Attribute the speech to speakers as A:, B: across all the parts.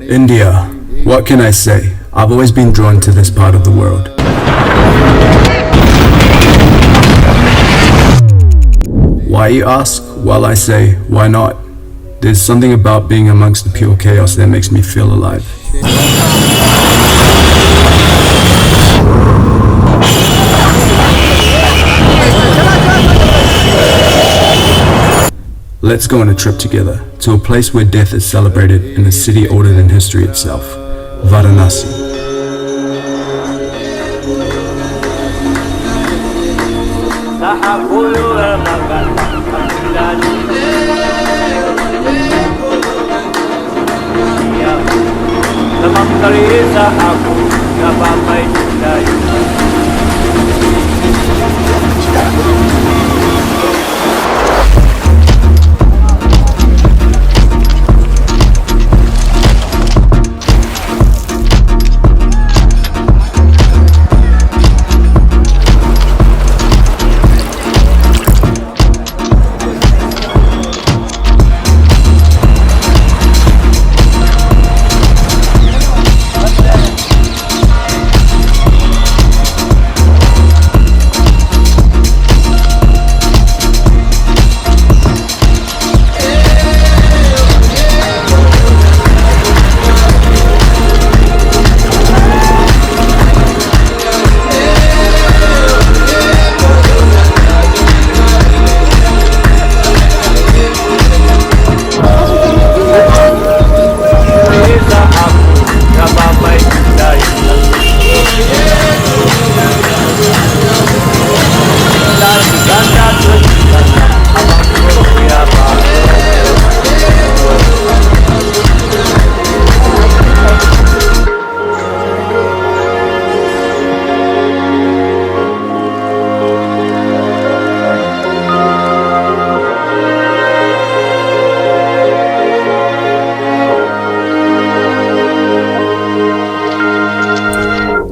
A: India, what can I say? I've always been drawn to this part of the world. Why, you ask? Well, I say, why not? There's something about being amongst the pure chaos that makes me feel alive. Let's go on a trip together to a place where death is celebrated in a city older than history itself, Varanasi.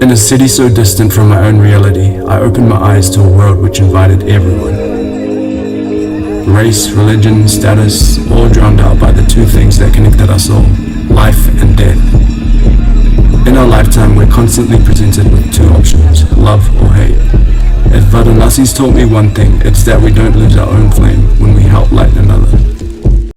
A: In a city so distant from my own reality, I opened my eyes to a world which invited everyone. Race, religion, status, all drowned out by the two things that connected us all, life and death. In our lifetime, we're constantly presented with two options, love or hate. If Varanasi's taught me one thing, it's that we don't lose our own flame when we help light another.